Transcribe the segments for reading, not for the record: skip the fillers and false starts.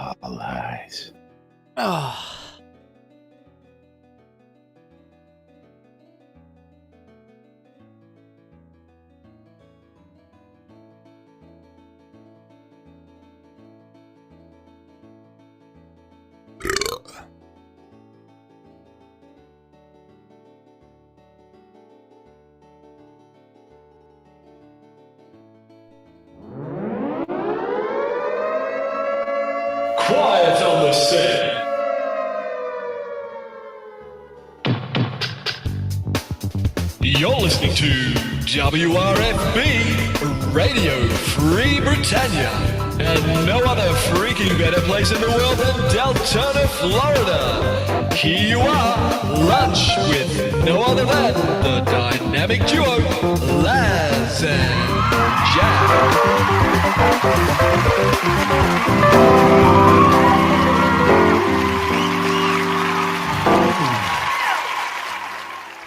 All lies. Oh. Quiet on the set. You're listening to WRFB Radio Free Britannia, and no other freaking better place in the world than Deltona, Florida. Here you are, lunch with no other than the dynamic duo, Laz and Jack.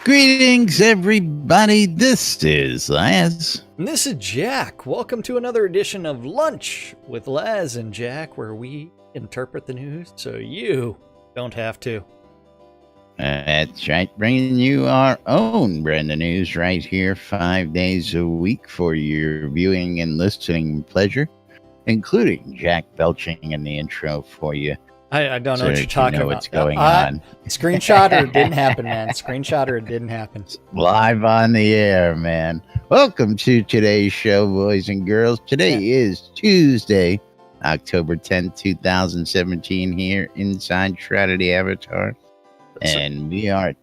Greetings, everybody. This is Laz. And this is Jack. Welcome to another edition of Lunch with Laz and Jack, where we interpret the news so you don't have to. That's right. Bringing you our own brand of news right here 5 days a week for your viewing and listening pleasure, including Jack belching in the intro for you. I don't know what you're talking about. What's going on. Screenshotter, it didn't happen, man. Screenshotter, it didn't happen. Live on the air, man. Welcome to today's show, boys and girls. Today is Tuesday, October 10th, 2017, here inside Shroud the Avatar. And we are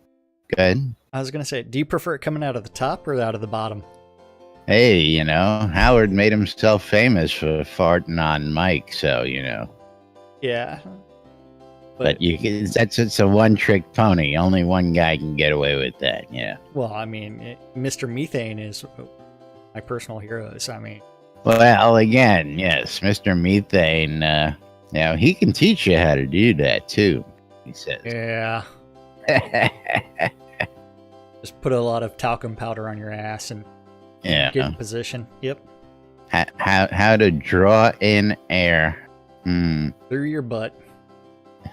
good. I was going to say, do you prefer it coming out of the top or out of the bottom? Hey, you know, Howard made himself famous for farting on mic, so, you know. Yeah. But you can, it's a one-trick pony. Only one guy can get away with that, yeah. Well, I mean, Mr. Methane is my personal hero. So, I mean. Well, again, yes, Mr. Methane, now he can teach you how to do that, too, he says. Yeah. Just put a lot of talcum powder on your ass and get in position. Yep. How to draw in air. Through your butt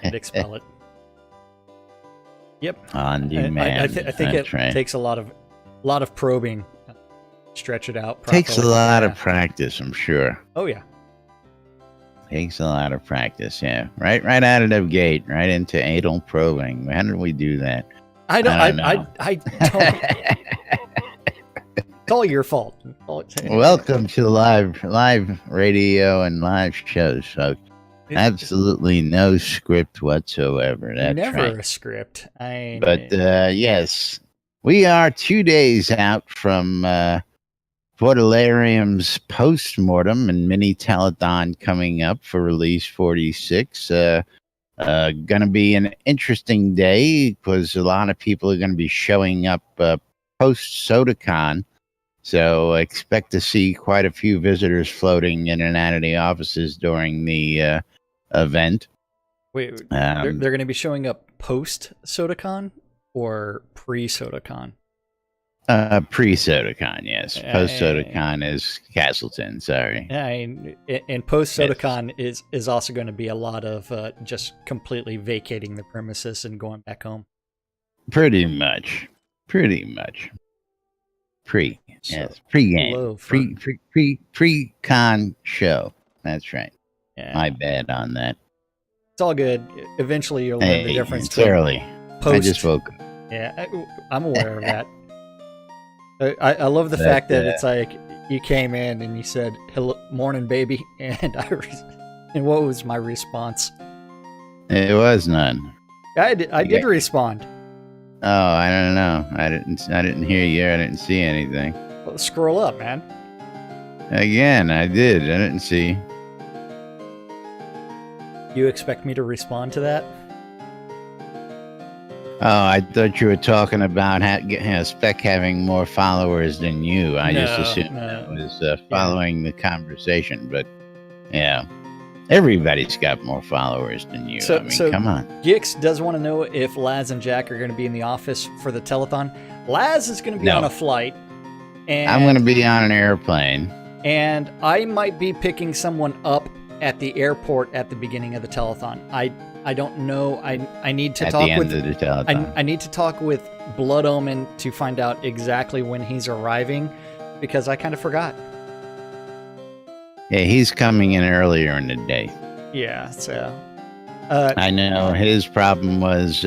and expel it. Yep. On demand. I think it takes a lot of probing. Stretch it out. Takes a lot of practice, I'm sure. Oh yeah. Takes a lot of practice, yeah. Right out of the gate, right into anal probing. How did we do that? I don't know. It's all your fault. Welcome to the live radio and live shows, folks. Absolutely no script whatsoever. That's never right. A script. But yes, we are 2 days out from Portalarium's post-mortem and mini telethon coming up for release 46. Gonna be an interesting day because a lot of people are gonna be showing up post SodaCon. So expect to see quite a few visitors floating in and out of the offices during the event. Wait, they're going to be showing up post SodaCon or pre SodaCon? Pre SodaCon, yes. Post SodaCon is Castleton. Sorry. And post SodaCon is also going to be a lot of just completely vacating the premises and going back home. Pretty much. Yes, pre-game, pre-con show. That's right. Yeah. My bad on that. It's all good. Eventually, you'll learn the difference. It's early. Post. I just woke up. Yeah, I'm aware of that. I love the fact that it's like you came in and you said, "Hello, morning, baby," and and what was my response? It was none. I did respond. Oh, I don't know. I didn't hear you. I didn't see anything. Well, scroll up, man. Again, I did. I didn't see. You expect me to respond to that? Oh, I thought you were talking about Spec having more followers than you. I just assumed that was following the conversation. But, yeah, everybody's got more followers than you. So come on. Gix does want to know if Laz and Jack are going to be in the office for the telethon. Laz is going to be on a flight. And I'm going to be on an airplane. And I might be picking someone up at the airport at the beginning of the telethon. I don't know. I need to At talk the end with of the telethon. I need to talk with Blood Omen to find out exactly when he's arriving, because I kind of forgot. Yeah, he's coming in earlier in the day. Yeah, so I know his problem was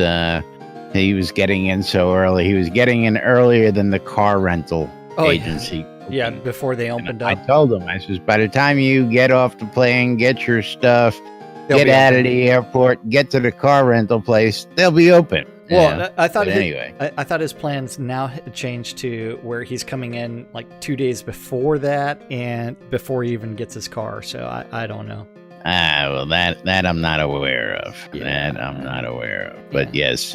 he was getting in so early. He was getting in earlier than the car rental agency. Yeah, before they opened I up. told him, I says, by the time you get off the plane, get your stuff, They'll get be out open. of the airport, get to the car rental place, they'll be open. Well, I thought anyway. I thought his plans now had changed to where he's coming in like 2 days before that, and before he even gets his car. So I don't know. Well, that I'm not aware of. Yeah. That I'm not aware of. But yes,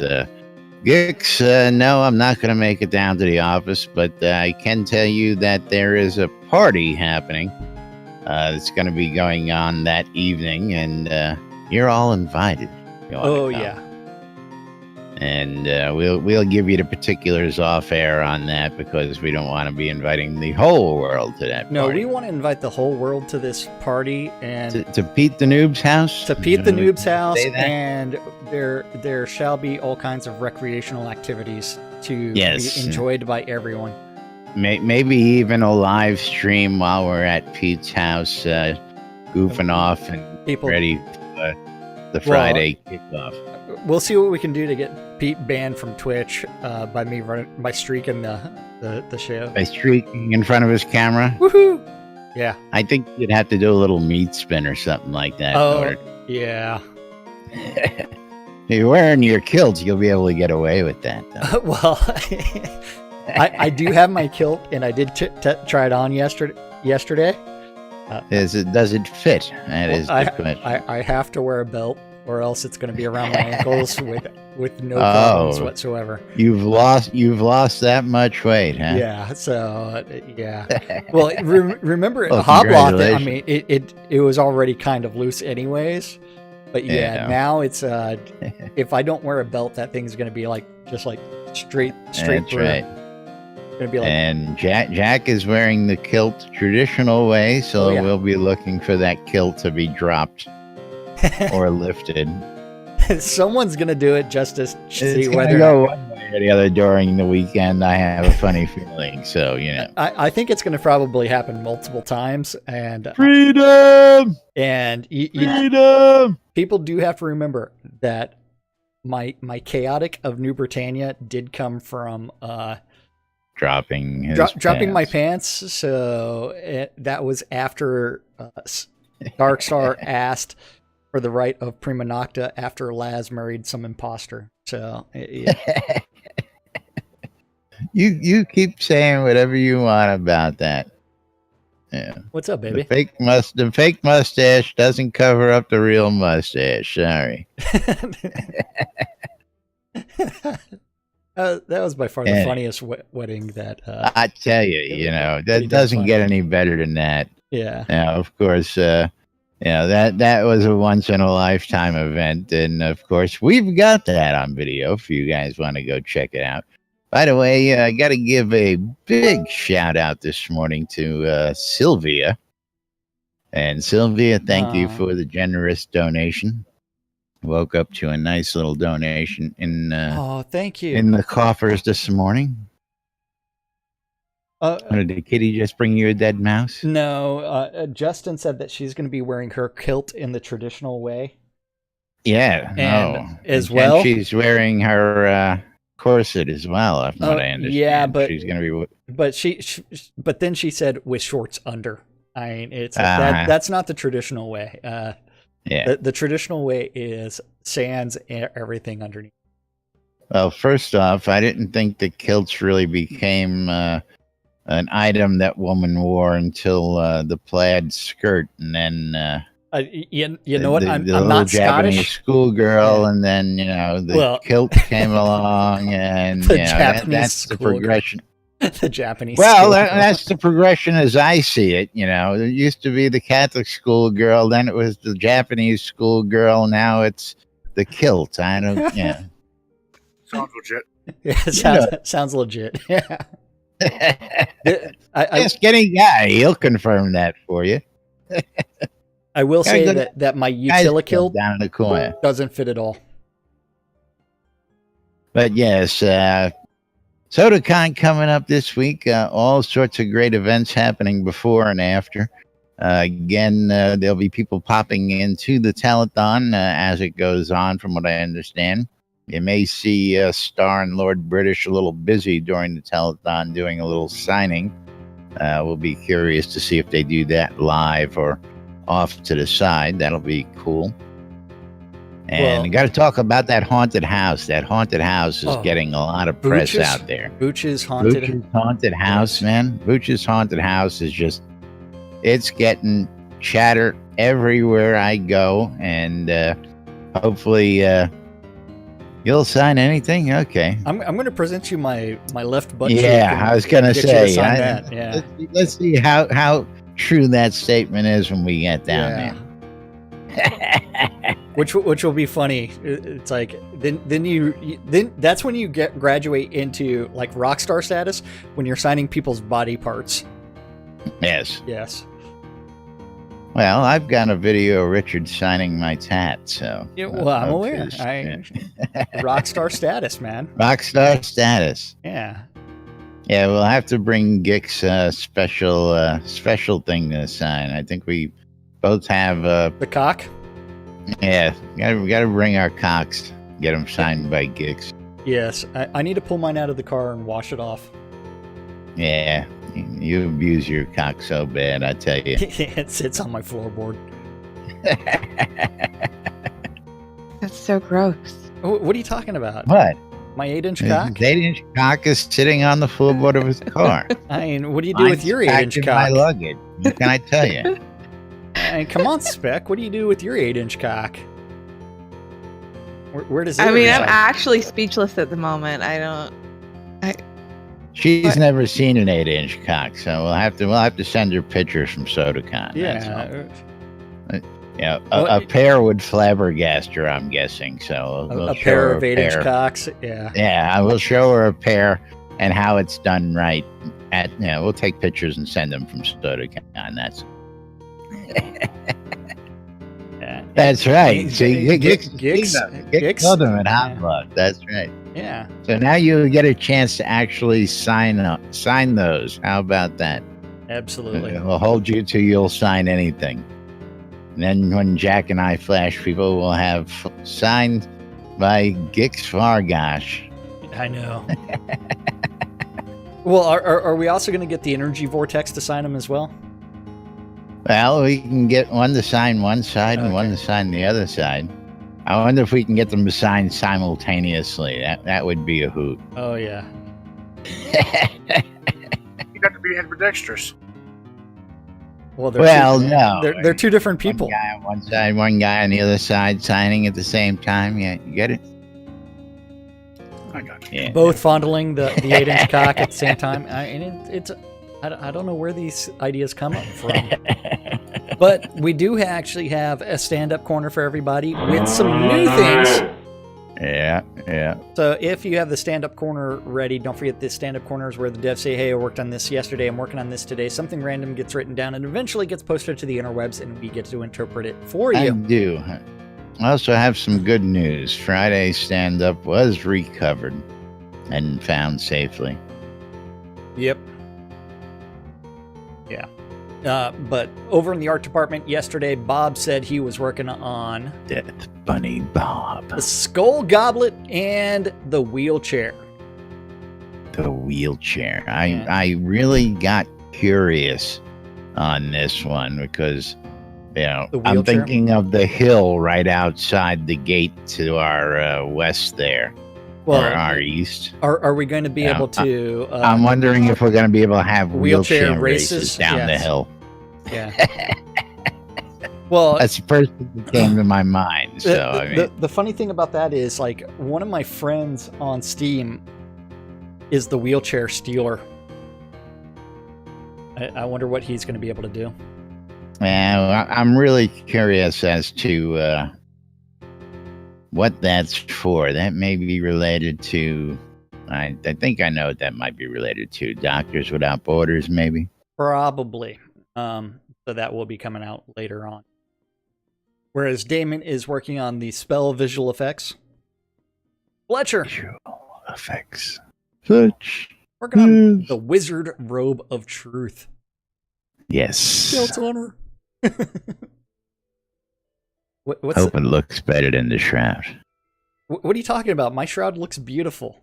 Gix, no, I'm not going to make it down to the office, but I can tell you that there is a party happening that's going to be going on that evening, and you're all invited. Oh, yeah. And we'll give you the particulars off air on that, because we don't want to be inviting the whole world to that No, party. we want to invite the whole world to this party, and To Pete the Noob's house? to Pete the Noob's house, say that? and there shall be all kinds of recreational activities to Yes. be enjoyed by everyone. Maybe even a live stream while we're at Pete's house, goofing off and People, ready for the Friday kickoff. we'll see what we can do to get Pete banned from Twitch by streaking the show. By streaking in front of his camera? Woohoo! Yeah. I think you'd have to do a little meat spin or something like that. in Oh, order- yeah. You're wearing your kilt, you'll be able to get away with that. Though. Well, I do have my kilt, and I did try it on yesterday. Does it fit? That is the question. I have to wear a belt, or else it's going to be around my ankles with no problems whatsoever. You've lost that much weight, huh? Yeah. So yeah. Well, remember Well, Hoblock? I mean, congratulations. it was already kind of loose, anyways. But yeah, now it's if I don't wear a belt, that thing's going to be just like straight That's through. right. Gonna be like, And Jack is wearing the kilt traditional way, so Oh, yeah. we'll be looking for that kilt to be dropped or lifted. someone's gonna do it just to see It's whether. gonna go one way or the other during the weekend. I have a funny feeling. So I think it's gonna probably happen multiple times, and freedom, freedom. People do have to remember that my chaotic of New Britannia did come from dropping his dropping my pants. pants. So that was after Darkstar asked for the right of prima nocta after Laz married some imposter. So yeah. You keep saying whatever you want about that. Yeah. What's up, baby? The fake mustache doesn't cover up the real mustache. Sorry. That was by far the funniest wedding that. I tell you, that pretty doesn't damn get funny. any better than that. Yeah. Now, of course, that was a once in a lifetime event, and of course, we've got that on video if you guys want to go check it out. By the way, I got to give a big shout out this morning to Sylvia. And Sylvia, thank you for the generous donation. Woke up to a nice little donation in thank you. in the coffers this morning. Did the kitty just bring you a dead mouse? No, Justin said that she's going to be wearing her kilt in the traditional way. Yeah, And as and well, she's wearing her corset as well, from what I understand. yeah, but she's going to be. but then she said with shorts under. I mean, it's that's not the traditional way. Yeah. The traditional way is sans everything underneath. Well, first off, I didn't think the kilts really became an item that woman wore until the plaid skirt, and then you know what? I'm little not Japanese Scottish. schoolgirl, and then the kilt came along, and The that's Japanese the progression. The Japanese. Well, that's the progression as I see it. It used to be the Catholic schoolgirl, then it was the Japanese schoolgirl, now it's the kilt. I don't. Yeah. Sounds legit. Yeah, sounds legit. Yeah. Ask any guy, he'll confirm that for you. I will say that my Utilikill down in the corner doesn't fit at all. But yes, SodaCon coming up this week. All sorts of great events happening before and after. Again, there'll be people popping into the telethon as it goes on, from what I understand. You may see Starr and Lord British a little busy during the telethon doing a little signing. We'll be curious to see if they do that live or off to the side. That'll be cool. And we got to talk about that haunted house. That haunted house is getting a lot of press out there. Booch's haunted house, man. Booch's haunted house is just, it's getting chatter everywhere I go. And hopefully you'll sign anything. Okay. I'm going to present you my left butt cheek. Yeah, I was going to say. Yeah. Let's see how true that statement is when we get down there. Which will be funny. It's like then that's when you graduate into like rock star status, when you're signing people's body parts. Yes. Well, I've got a video of Richard signing my tat, so I'm aware. Rock star status, man. Rock star status. Yeah. Yeah, we'll have to bring Gix a special thing to sign. I think we both have the cock. Yeah, we got to bring our cocks, get them signed by Gix. Yes, I need to pull mine out of the car and wash it off. Yeah, you abuse your cock so bad, I tell you. It sits on my floorboard. That's so gross. What are you talking about? What? My 8-inch cock? His 8-inch cock is sitting on the floorboard of his car. I mean, what do you do with your 8-inch cock? My luggage. What can I tell you? Hey, come on, Spec. What do you do with your 8-inch cock? Where does it I'm reside? actually speechless at the moment. She's never seen an 8-inch cock, so we'll have to send her pictures from SodaCon. Yeah. Yeah, a pair would flabbergast her, I'm guessing. So we'll a pair of 8-inch cocks. Yeah. Yeah, I will show her a pair and how it's done right. We'll take pictures and send them from SodaCon. That's right. See, Gix them at Hot Blood. That's right. Yeah. So now you get a chance to actually sign those. How about that? Absolutely. We'll hold you till you'll sign anything. And then when Jack and I flash people, we'll have signed by Gix Fargash. I know. Well, are we also going to get the Energy Vortex to sign them as well? Well, we can get one to sign one side and one to sign the other side. I wonder if we can get them to sign simultaneously. That would be a hoot. Oh, yeah. You got to be ambidextrous. Well, no. They're two different people. One guy on one side, one guy on the other side signing at the same time. Yeah, you get it? I got you. Yeah. Both fondling the 8-inch cock at the same time. I don't know where these ideas come up from. But we do actually have a stand-up corner for everybody with some new things. Yeah. So if you have the stand-up corner ready, don't forget this stand-up corner is where the devs say, hey, I worked on this yesterday, I'm working on this today. Something random gets written down and eventually gets posted to the interwebs, and we get to interpret it for you. I do. I also have some good news. Friday's stand-up was recovered and found safely. Yep. Yeah. But over in the art department yesterday, Bob said he was working on Death Bunny Bob, the Skull Goblet, and the wheelchair. The wheelchair. I really got curious on this one because, I'm thinking of the hill right outside the gate to our west there. Well, or our east. Are we going to be able to... I'm wondering if we're going to be able to have wheelchair races down the hill. Yeah. Well, that's the first thing that came to my mind. The funny thing about that is, like, one of my friends on Steam is the wheelchair stealer. I wonder what he's going to be able to do. Yeah, I'm really curious as to what that's for. That may be related to... I think I know what that might be related to. Doctors Without Borders, maybe? Probably. So that will be coming out later on. Whereas Damon is working on the spell visual effects. Fletcher. Visual effects. Such. Working on the Wizard Robe of Truth. Yes. Guilt's honor. What's Hope it looks better than the Shroud. What are you talking about? My Shroud looks beautiful.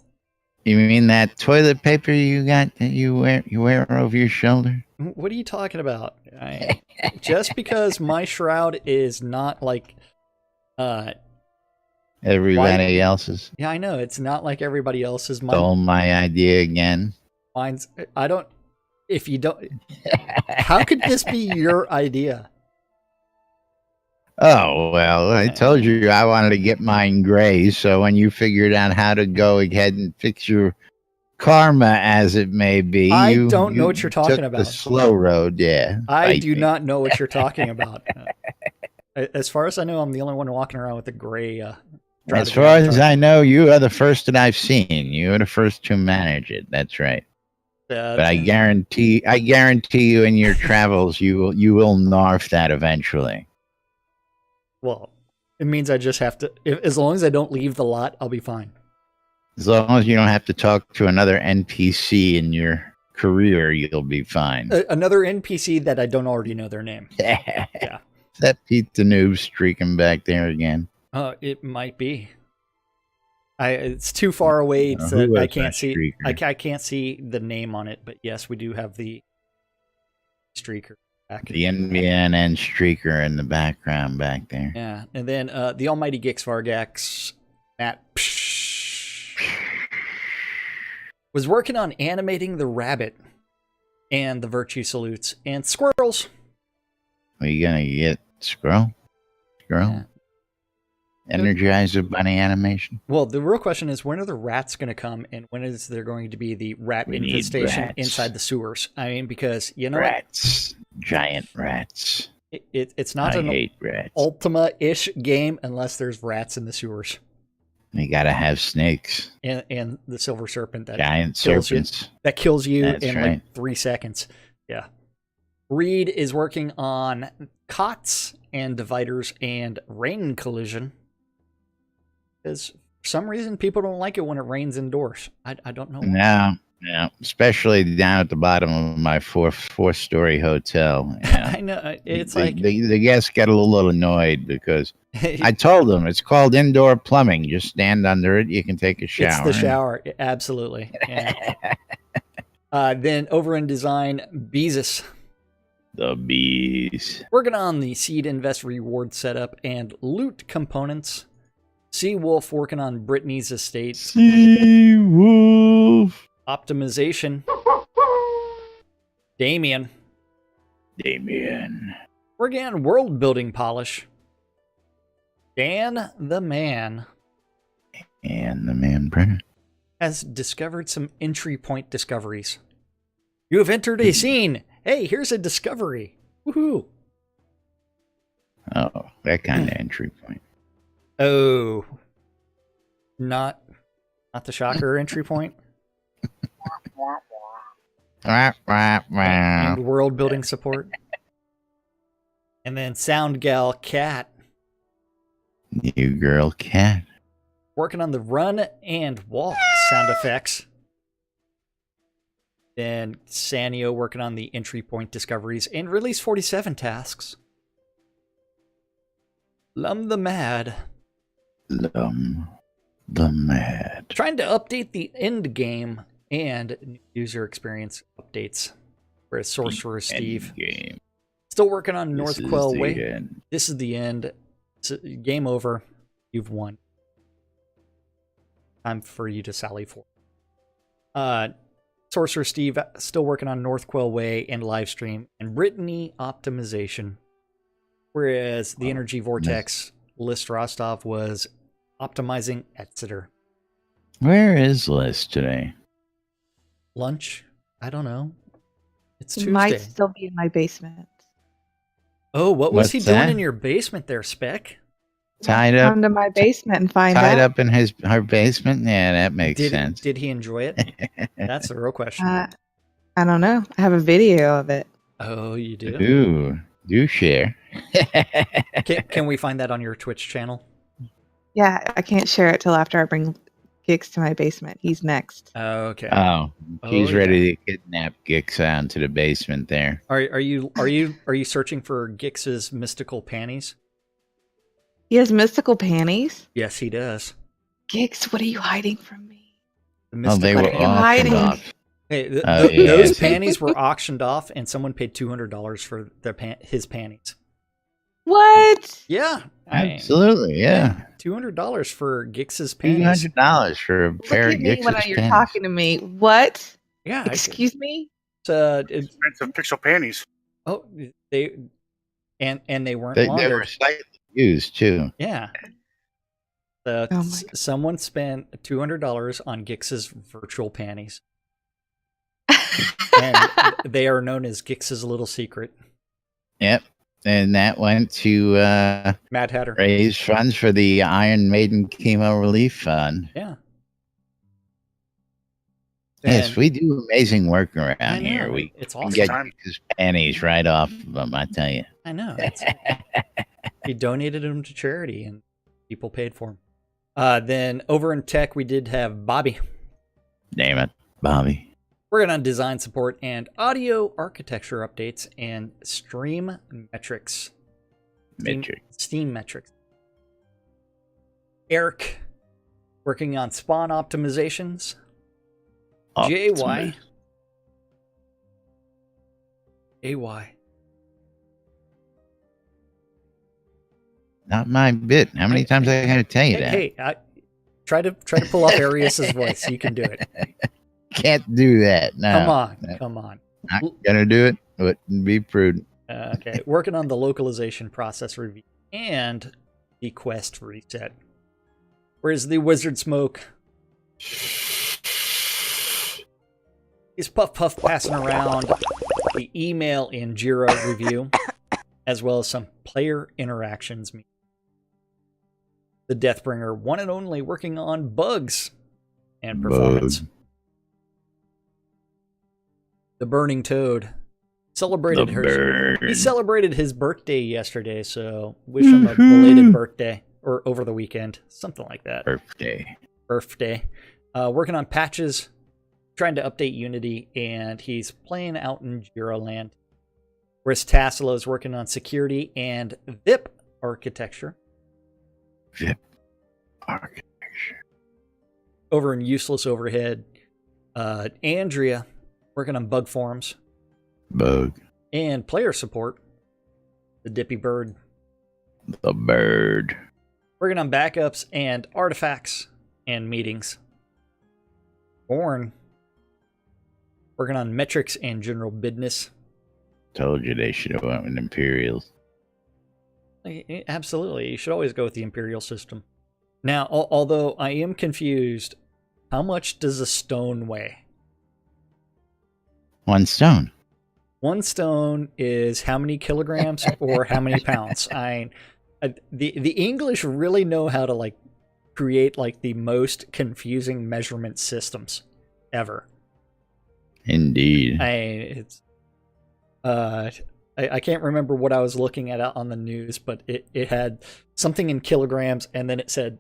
You mean that toilet paper you got that you wear over your shoulder? What are you talking about? Just because my Shroud is not like everybody else's. Yeah, I know. It's not like everybody else's. Stole my idea again. Mine's. I don't. If you don't, how could this be your idea? Oh, well, I told you I wanted to get mine gray, so when you figured out how to go ahead and fix your karma, as it may be, I don't know what you're talking about. The slow road, yeah. I do not know what you're talking about. As far as I know, I'm the only one walking around with a gray. As far as I know, you are the first that I've seen. You are the first to manage it. That's right. But I guarantee you, in your travels, you will narf that eventually. Well, it means I just have to. As long as I don't leave the lot, I'll be fine. As long as you don't have to talk to another NPC in your career, you'll be fine. Another NPC that I don't already know their name. Yeah. Is that Pete the Noob streaking back there again? It might be. It's too far away. I can't see. I can't see the name on it. But yes, we do have the streaker back. The NBNN streaker in the background back there. Yeah, and then the Almighty Gix Vargax, Matt was working on animating the rabbit and the virtue salutes and squirrels. Are you gonna get squirrel? Yeah. Energizer bunny animation. Well, the real question is, when are the rats going to come, and when is there going to be the rat infestation inside the sewers? I mean, because you know, rats, giant rats. It's not an Ultima-ish game unless there's rats in the sewers. You gotta have snakes and the silver serpent that giant kills serpents you in like 3 seconds. Yeah. Reed is working on cots and dividers and rain collision. Because for some reason people don't like it when it rains indoors. I don't know why. No, especially down at the bottom of my four-story hotel. I know. It's like the guests get a little annoyed because I told them it's called indoor plumbing. Just stand under it. You can take a shower. It's the shower. Absolutely. Yeah. Then over in design, Beezus. The bees. Working on the seed invest reward setup and loot components. Seawolf working on Brittany's estate. Seawolf. Optimization. Damien. Working on world building polish. Dan the Man. And the man printer. Has discovered some entry point discoveries. You have entered a scene. Hey, here's a discovery. Woohoo. Oh, that kind of entry point. Oh. Not the shocker entry point. And world building support. And then Sound Gal Cat. New girl cat. Working on the run and walk sound effects. Then Sanio working on the entry point discoveries and release 47 tasks. Lum the Mad. Lum the Mad. Trying to update the end game and user experience updates. Whereas Sorcerer Steve. Still working on North Quell Way. This is the end. It's game over. You've won. Time for you to sally forth. Sorcerer Steve still working on North Quell Way and Livestream and Brittany optimization. Whereas the Energy Vortex List Rostov was optimizing Exeter. Where is List today? Lunch? I don't know. It's It Tuesday. might still be in my basement. Oh, what was he What's doing that? in your basement there, Spec? Tied up. Come to my basement and find Tied out. up in her basement? Yeah, that makes sense. Did he enjoy it? That's the real question. I don't know. I have a video of it. Oh, you do? Ooh. Do share. Can we find that on your Twitch channel? Yeah, I can't share it till after I bring Gix to my basement. He's next. Okay. Oh, she's yeah. ready to kidnap Gix down to the basement there. Are you searching for Gix's mystical panties? He has mystical panties? Yes, he does. Gix, what are you hiding from me? The Oh, they mystical were What are you auctioned hiding? off. Hey, yeah. those panties were auctioned off, and someone paid $200 for his panties. What? Yeah, Absolutely, yeah. $200 for Gix's panties. $200 for a Look pair at of me Gix's when you're panties. talking to me. What? Yeah. Excuse me? Expensive pixel panties. Oh, they weren't They laundered. were slightly used too. Yeah. Oh my God. Someone spent $200 on Gix's virtual panties. And they are known as Gix's little secret. Yep. And that went to Mad Hatter. raise funds for the Iron Maiden Chemo Relief Fund. Yeah. Yes, And we do amazing work I around know, here. We it's can awesome. get his panties right off of them, I tell you. I know. He donated them to charity, and people paid for them. Then over in tech, we did have Bobby. Damn it, Bobby. Working on design support and audio architecture updates and stream metrics. Steam metrics. Eric, working on spawn optimizations. JY. AY. Not my bit. How many times I gotta tell you that? Hey, try to pull off Arius's voice. You can do it. Can't do that. No. Come on. Not gonna do it. Wouldn't be prudent. Okay, working on the localization process review and the quest reset. Where's the wizard smoke? Is Puff passing around the email and Jira review, as well as some player interactions. The Deathbringer, one and only, working on bugs and performance. The Burning Toad celebrated he celebrated his birthday yesterday, so wish him a belated birthday, or over the weekend, something like that. Birthday. Working on patches, trying to update Unity, and he's playing out in Jira Land. Whereas Tassilo is working on security and VIP architecture. VIP architecture. Over in Useless Overhead, Andrea working on bug forums. Bug. And player support. The Dippy Bird. The bird. Working on backups and artifacts and meetings. Born. Working on metrics and general business. Told you they should have went with Imperials. Absolutely. You should always go with the Imperial system. Now, although I am confused, how much does a stone weigh? 1 stone. 1 stone is how many kilograms or how many pounds? The English really know how to create the most confusing measurement systems ever. Indeed. I can't remember what I was looking at on the news, but it had something in kilograms, and then it said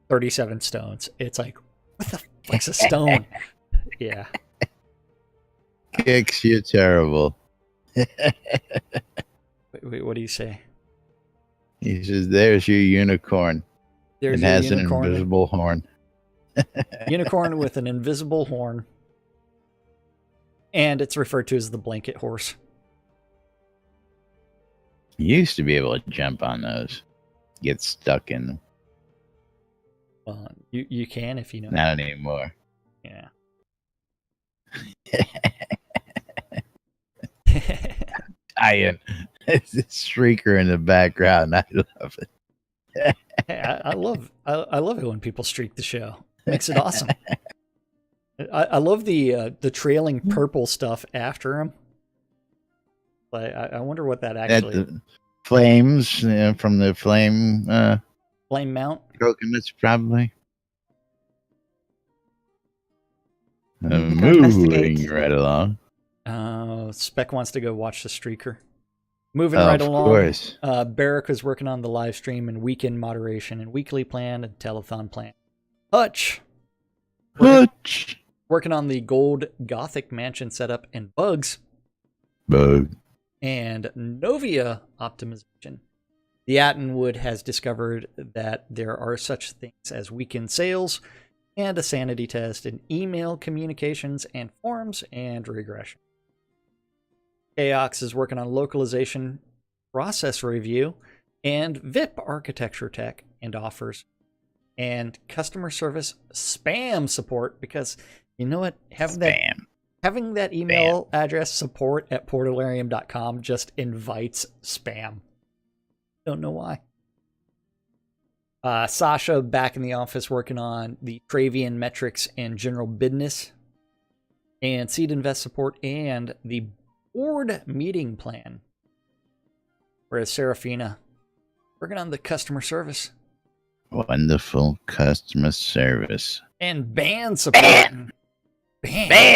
37 stones. It's like, what the fuck's a stone? Yeah. Kicks, you're terrible. Wait, what do you say? He says, there's your unicorn. There's it has unicorn. An invisible horn. Unicorn with an invisible horn. And it's referred to as the blanket horse. You used to be able to jump on those. Get stuck in them. Well, you can if you know. Not anymore. Yeah. Ian. It's a shrieker in the background. I love it. Hey, I love it when people streak the show. Makes it awesome. I love the trailing purple stuff after him. I wonder what that actually is. Flames from the flame mount? Coconuts, probably. Moving right along. Spec wants to go watch the streaker. Moving right along. Of course. Barrick is working on the live stream and weekend moderation and weekly plan and telethon plan. Hutch. Working on the gold Gothic mansion setup and bugs. And Novia optimization. The Attonwood has discovered that there are such things as weekend sales and a sanity test in email communications and forums and regression. Chaos is working on localization, process review, and VIP architecture tech and offers, and customer service spam support, because you know what? Having that email address support@portalarium.com just invites spam. Don't know why. Sasha back in the office working on the Travian metrics and general business, and seed invest support and the board meeting plan. Whereas Serafina working on the customer service. Wonderful customer service. And ban support. Ban.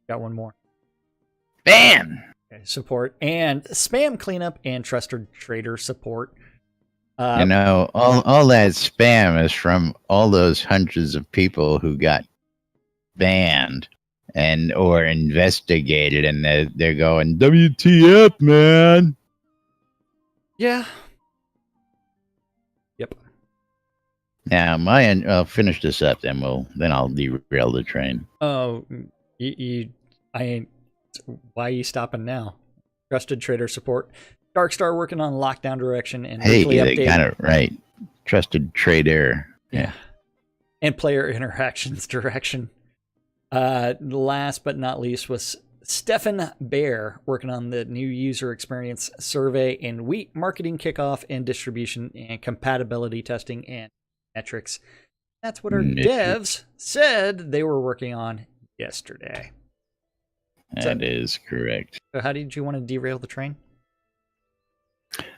Got one more. Ban. Okay, support and spam cleanup and trusted trader support. All that spam is from all those hundreds of people who got banned and or investigated, and they're going, WTF, man. Yeah. Yep. Now, I'll finish this up, then I'll derail the train. Oh, why are you stopping now? Trusted trader support. Darkstar working on lockdown direction and weekly update. They got it right. Trusted trader. Yeah. And player interactions direction. Last but not least was Stefan Bear working on the new user experience survey and wheat marketing kickoff and distribution and compatibility testing and metrics. That's what our devs said they were working on yesterday. That is correct. So how did you want to derail the train?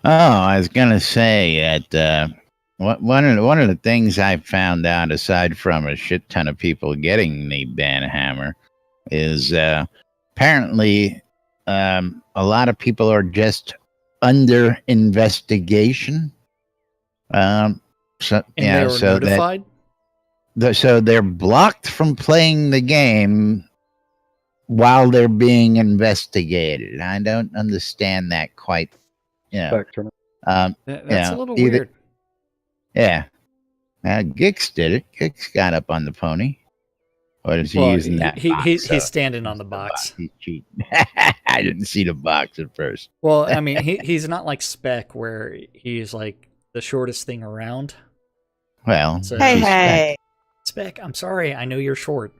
Oh, I was going to say that one of the things I found out, aside from a shit ton of people getting the banhammer, is apparently a lot of people are just under investigation. They were notified? So they're blocked from playing the game while they're being investigated. I don't understand that quite. That's a little weird. Yeah. Gix did it. Gix got up on the pony. Or is he using that box? He's standing on the box. He's cheating. I didn't see the box at first. Well, I mean, he's not like Spec, where he's like the shortest thing around. Well, so, hey. Spec, I'm sorry. I know you're short.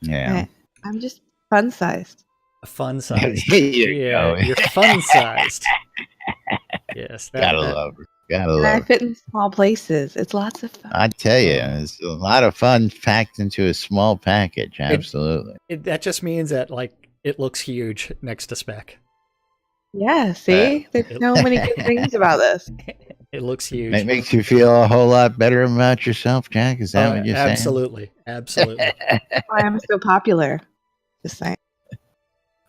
Yeah. I'm just fun-sized. Fun-sized. You're fun-sized. Yes. Gotta love her. I fit in small places. It's lots of fun. I tell you, it's a lot of fun packed into a small package. Absolutely. That just means that, like, it looks huge next to Spec. Yeah, see? There's so many good things about this. It looks huge. It makes you feel a whole lot better about yourself, Jack? Is that what you're saying? Absolutely. Why I'm so popular. Just saying.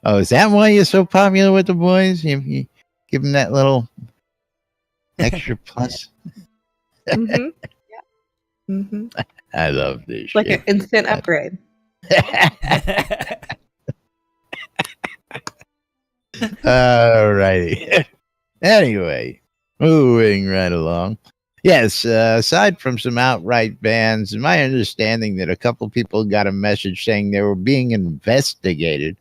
Oh, is that why you're so popular with the boys? You give them that little extra plus? Mm-hmm. Yeah. Mm-hmm. I love this like shit. An instant upgrade. Alrighty. Anyway, moving right along. Yes, aside from some outright bans, my understanding that a couple people got a message saying they were being investigated,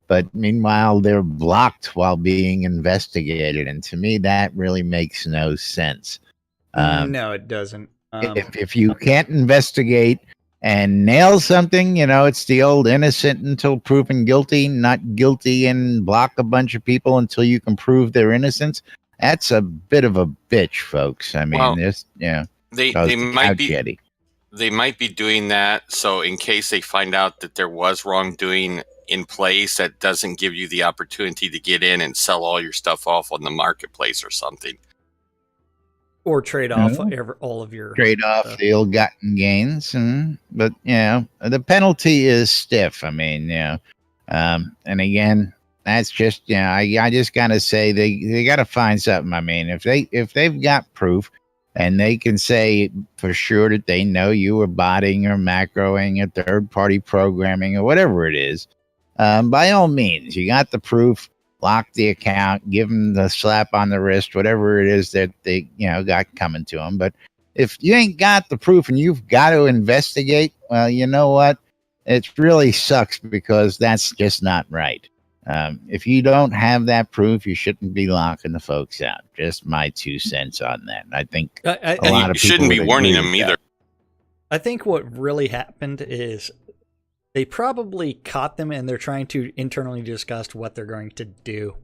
but meanwhile they're blocked while being investigated, and to me that really makes no sense. No, it doesn't. If you can't investigate and nail something, it's the old innocent until proven guilty, not guilty and block a bunch of people until you can prove their innocence. That's a bit of a bitch, folks. I mean, they might be doing that. So in case they find out that there was wrongdoing in place, that doesn't give you the opportunity to get in and sell all your stuff off on the marketplace or something. Or trade off all of your the ill-gotten gains. But, the penalty is stiff. I mean, And again, that's just, I just gotta say they gotta find something. I mean, if they've got proof and they can say for sure that they know you were botting or macroing or third party programming or whatever it is, by all means, you got the proof, lock the account, give them the slap on the wrist, whatever it is that they got coming to them. But if you ain't got the proof and you've got to investigate, well, you know what? It really sucks because that's just not right. If you don't have that proof, you shouldn't be locking the folks out. Just my 2 cents on that. I think a lot of people shouldn't be warning them either. I think what really happened is they probably caught them and they're trying to internally discuss what they're going to do.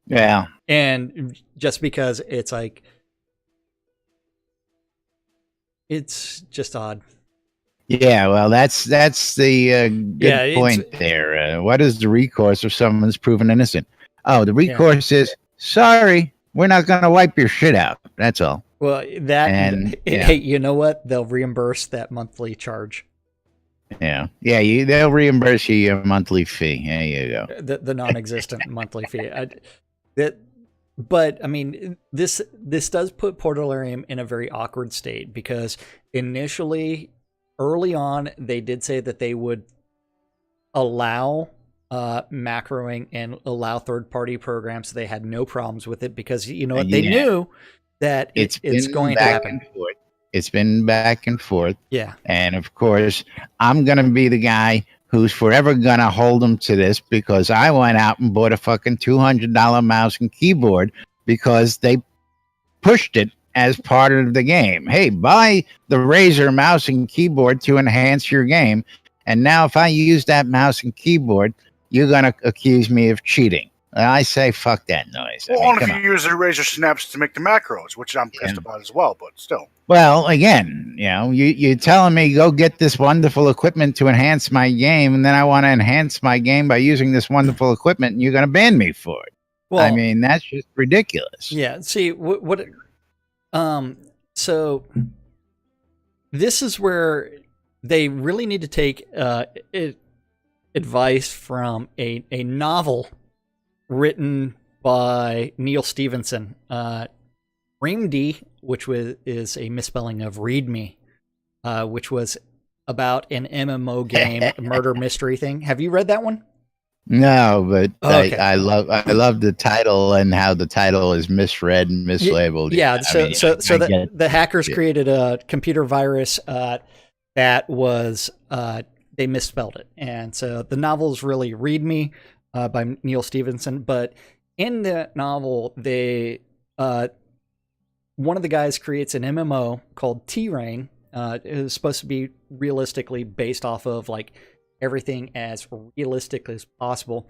Yeah. And just because it's like, it's just odd. Yeah, well, that's the good point there. What is the recourse if someone's proven innocent? Oh, the recourse is, sorry, we're not going to wipe your shit out. That's all. Well, hey, you know what? They'll reimburse that monthly charge. Yeah, they'll reimburse you your monthly fee. There you go. The non-existent monthly fee. But I mean, this does put Portalarium in a very awkward state because initially, early on, they did say that they would allow macroing and allow third-party programs. So they had no problems with it because they knew that it's going to happen. It's been back and forth. Yeah. And of course, I'm going to be the guy who's forever going to hold them to this because I went out and bought a fucking $200 mouse and keyboard because they pushed it as part of the game. Hey, buy the Razer mouse and keyboard to enhance your game. And now if I use that mouse and keyboard, you're going to accuse me of cheating. I say, fuck that noise. Well, only if you use the Razer snaps to make the macros, which I'm pissed about as well, but still. Well, again, you're telling me go get this wonderful equipment to enhance my game, and then I want to enhance my game by using this wonderful equipment, and you're going to ban me for it. Well, I mean, that's just ridiculous. Yeah. See, so this is where they really need to take advice from a novel written by Neil Stevenson, Reamd, which is a misspelling of readme, which was about an MMO game, murder mystery thing. Have you read that one? No, but okay. I love the title and how the title is misread and mislabeled. Yeah, the hackers created a computer virus that was they misspelled it, and so the novel is really readme by Neil Stevenson. But in the novel, they one of the guys creates an MMO called T-Rain. It is supposed to be realistically based off of like everything as realistic as possible.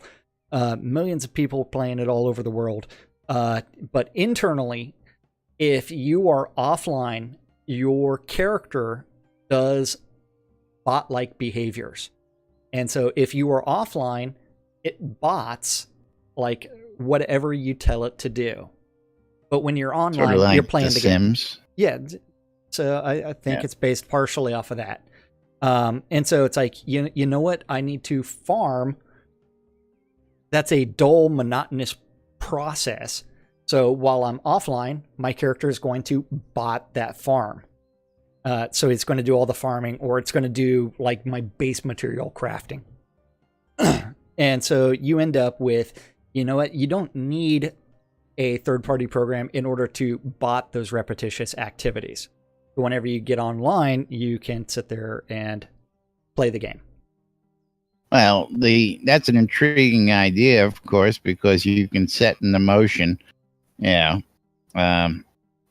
Millions of people playing it all over the world. But internally, if you are offline, your character does bot-like behaviors. And so if you are offline, it bots like whatever you tell it to do. But when you're online, sort of like you're playing the Sims. Game. Yeah. So I think it's based partially off of that. And so it's like, you know what? I need to farm. That's a dull, monotonous process. So while I'm offline, my character is going to bot that farm. So it's going to do all the farming, or it's going to do like my base material crafting. And so you end up with, you know what? You don't need a third-party program in order to bot those repetitious activities. Whenever you get online, you can sit there and play the game. Well, that's an intriguing idea, of course, because you can set in the motion, an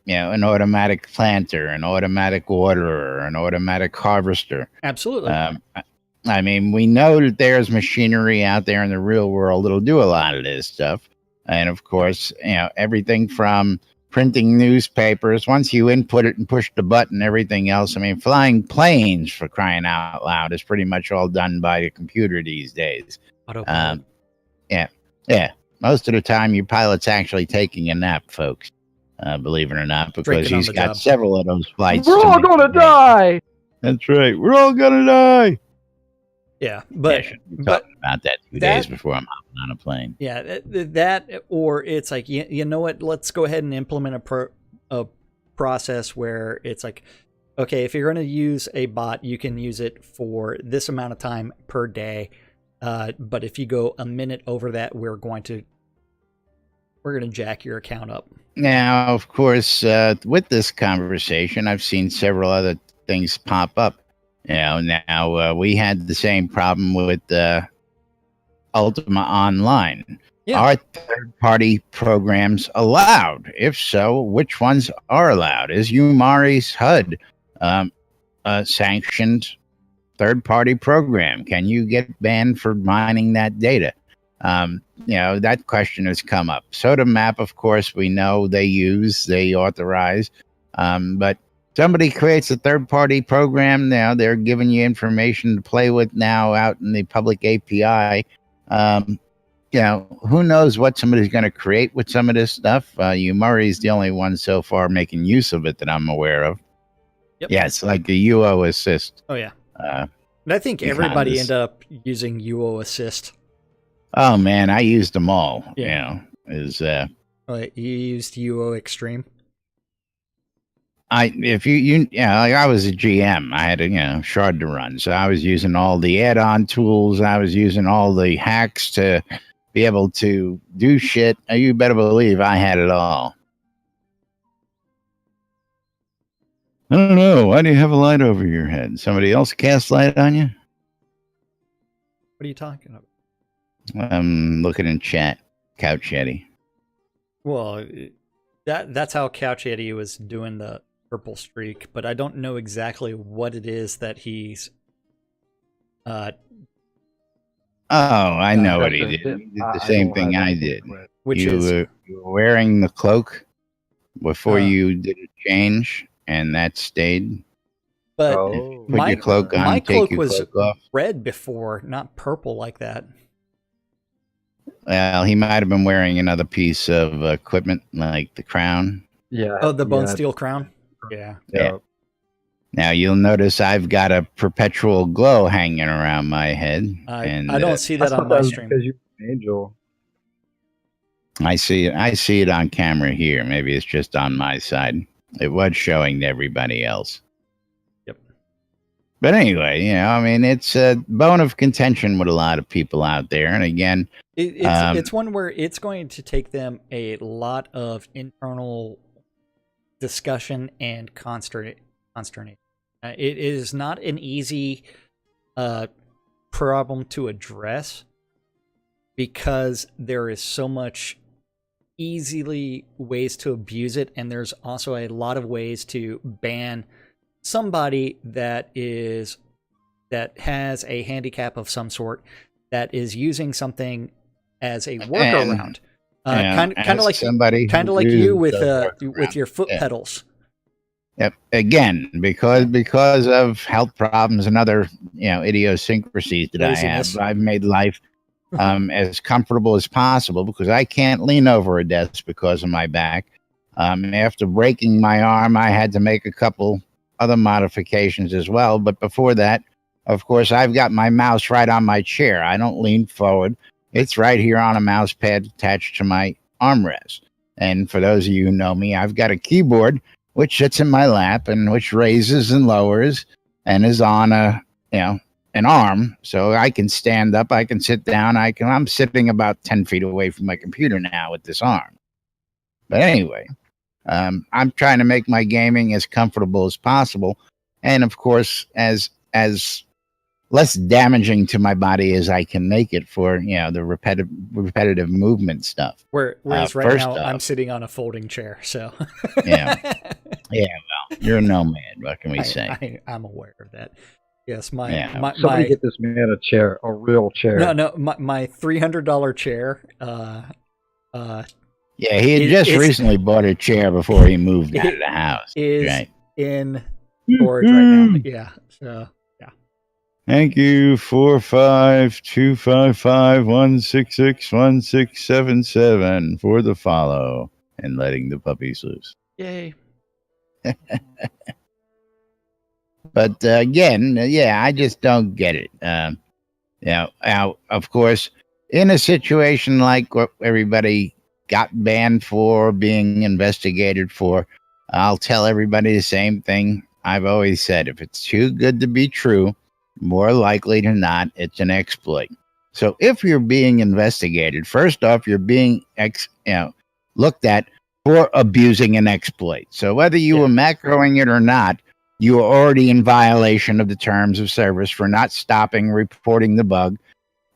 automatic planter, an automatic waterer, an automatic harvester. Absolutely. I mean, we know that there's machinery out there in the real world that'll do a lot of this stuff. And of course, everything from printing newspapers, once you input it and push the button, everything else. I mean, flying planes, for crying out loud, is pretty much all done by the computer these days. Yeah. Most of the time, your pilot's actually taking a nap, folks. Believe it or not, because he's got several of those flights. We're all gonna die. That's right. We're all gonna die. Yeah, but talking about that 2 days before I'm hopping on a plane. Yeah, that or it's like you know what? Let's go ahead and implement a process where it's like, okay, if you're going to use a bot, you can use it for this amount of time per day. But if you go a minute over that, we're going to jack your account up. Now, of course, with this conversation, I've seen several other things pop up. Now we had the same problem with Ultima Online. Yeah. Are third-party programs allowed? If so, which ones are allowed? Is Umari's HUD a sanctioned third-party program? Can you get banned for mining that data? That question has come up. Soda Map, of course, we know they authorize, but somebody creates a third-party program now. They're giving you information to play with now out in the public API. Who knows what somebody's going to create with some of this stuff? Umari's the only one so far making use of it that I'm aware of. Yep. Yeah, it's like a UO assist. Oh, yeah. I think everybody ended up using UO assist. Oh, man, I used them all. Yeah. You used UO Extreme? I was a GM. I had a Shroud to run, so I was using all the add-on tools. I was using all the hacks to be able to do shit. You better believe I had it all. I don't know. Why do you have a light over your head? Somebody else cast light on you? What are you talking about? I'm looking in chat. Couch Yeti. Well, that's how Couch Yeti was doing the purple streak, but I don't know exactly what it is that he's I know what he did. He did the same thing I did. You were wearing the cloak before you did a change, and that stayed. But put your cloak on, my take cloak your was cloak off. red before, not purple like that. Well, he might have been wearing another piece of equipment, like the crown. Yeah. Oh, the bone steel crown? Yeah. Now, you'll notice I've got a perpetual glow hanging around my head. I don't see that on my stream. Because you're an angel. I see it on camera here. Maybe it's just on my side. It was showing to everybody else. Yep. But anyway, it's a bone of contention with a lot of people out there. And again, it's one where it's going to take them a lot of internal discussion and consternation. It is not an easy problem to address because there is so much easily ways to abuse it, and there's also a lot of ways to ban somebody that has a handicap of some sort that is using something as a workaround. Kind of like you with your foot pedals. Yep. Again, because of health problems and other idiosyncrasies that laziness. I have, I've made life as comfortable as possible because I can't lean over a desk because of my back. After breaking my arm, I had to make a couple other modifications as well. But before that, of course, I've got my mouse right on my chair. I don't lean forward. It's right here on a mouse pad attached to my armrest. And for those of you who know me, I've got a keyboard which sits in my lap and which raises and lowers and is on an arm, so I can stand up, I can sit down, I'm sitting about 10 feet away from my computer now with this arm. But anyway, I'm trying to make my gaming as comfortable as possible, and of course, as less damaging to my body as I can make it for the repetitive movement stuff. Whereas right now I'm sitting on a folding chair, so yeah. Well, you're a nomad. What can we say? I'm aware of that. Yes, somebody get this man a chair, a real chair. No, my $300 chair. Yeah, he had just recently bought a chair before he moved out of the house. Is right? In storage right now. Yeah. So yeah. Thank you. 45255166167 for the follow and letting the puppies loose. Yay. But again, I just don't get it. Now, of course, in a situation like what everybody got banned for, being investigated for, I'll tell everybody the same thing I've always said. If it's too good to be true, more likely than not, it's an exploit. So if you're being investigated, first off, you're being looked at for abusing an exploit. So whether you were macroing it or not, you are already in violation of the terms of service for not stopping reporting the bug,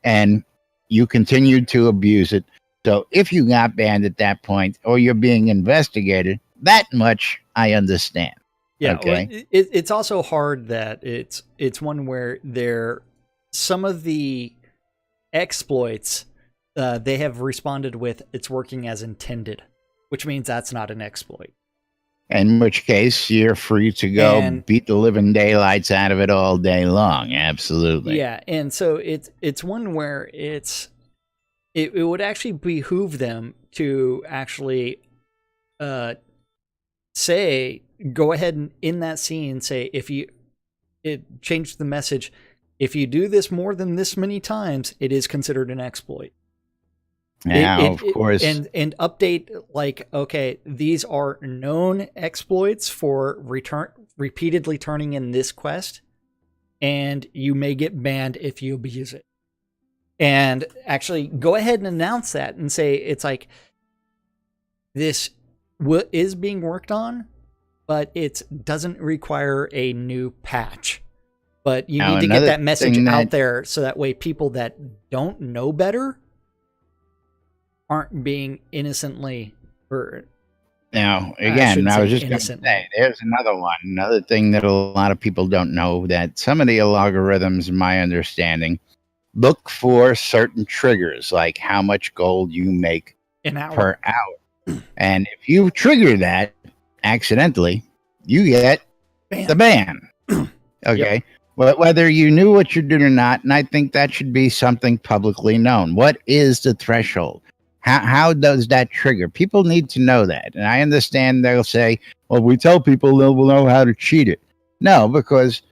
and you continued to abuse it. So if you got banned at that point, or you're being investigated, that much I understand. Yeah, okay. Well, it's also hard that it's one where some of the exploits they have responded with it's working as intended, which means that's not an exploit. In which case, you're free to go and beat the living daylights out of it all day long. Absolutely. Yeah, and so it's one where it would actually behoove them to actually say, go ahead and in that scene say, change the message. If you do this more than this many times, it is considered an exploit. Now, of course. And update, like, okay, these are known exploits for repeatedly turning in this quest, and you may get banned if you abuse it. And actually go ahead and announce that and say, it's like, this is being worked on, but it doesn't require a new patch. But you need to get that message out there so that way people that don't know better aren't being innocently hurt. Now, again, I was just going to say, there's another thing that a lot of people don't know, that some of the algorithms, in my understanding, look for certain triggers, like how much gold you make per hour. And if you trigger that accidentally, you get the ban. Okay. Yep. Well, whether you knew what you're doing or not, and I think that should be something publicly known. What is the threshold? How does that trigger? People need to know that. And I understand they'll say, well, we tell people they'll know how to cheat it. No, because,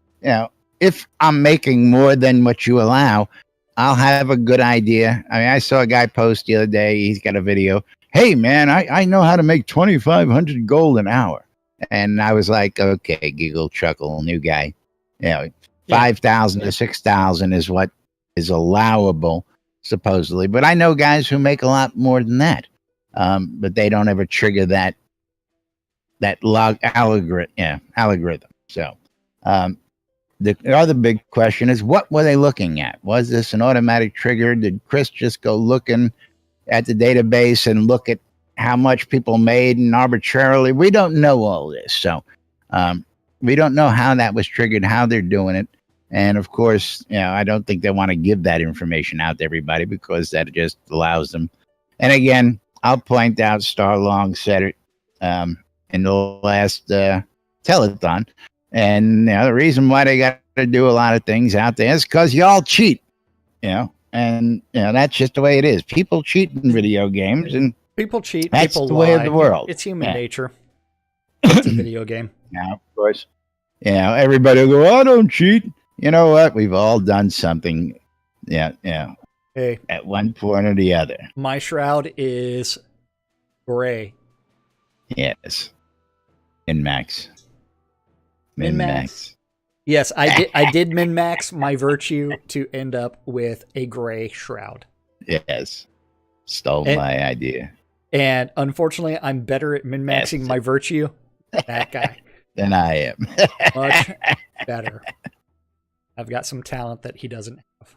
if I'm making more than what you allow, I'll have a good idea. I mean, I saw a guy post the other day. He's got a video. Hey, man, I know how to make 2,500 gold an hour. And I was like, okay, giggle, chuckle, new guy. 5,000 to 6,000 is what is allowable, supposedly. But I know guys who make a lot more than that. But they don't ever trigger that log algorithm. So the other big question is, what were they looking at? Was this an automatic trigger? Did Chris just go looking at the database and look at how much people made and arbitrarily? We don't know all this. So we don't know how that was triggered, how they're doing it. And of course, I don't think they want to give that information out to everybody, because that just allows them. And again, I'll point out, Starr Long said it in the last telethon. And the reason why they got to do a lot of things out there is because y'all cheat, and that's just the way it is. People cheat in video games, and people cheat. That's people the way of the world. It's human nature. It's a video game. Now, of course, everybody will go, I don't cheat. You know what? We've all done something. Hey, at one point or the other. My Shroud is gray. Yes. Min-max. Min-max. Yes, I did min-max my virtue to end up with a gray Shroud. Yes. Stole my idea. And unfortunately, I'm better at min-maxing my virtue than that guy. Than I am. Much better. I've got some talent that he doesn't have.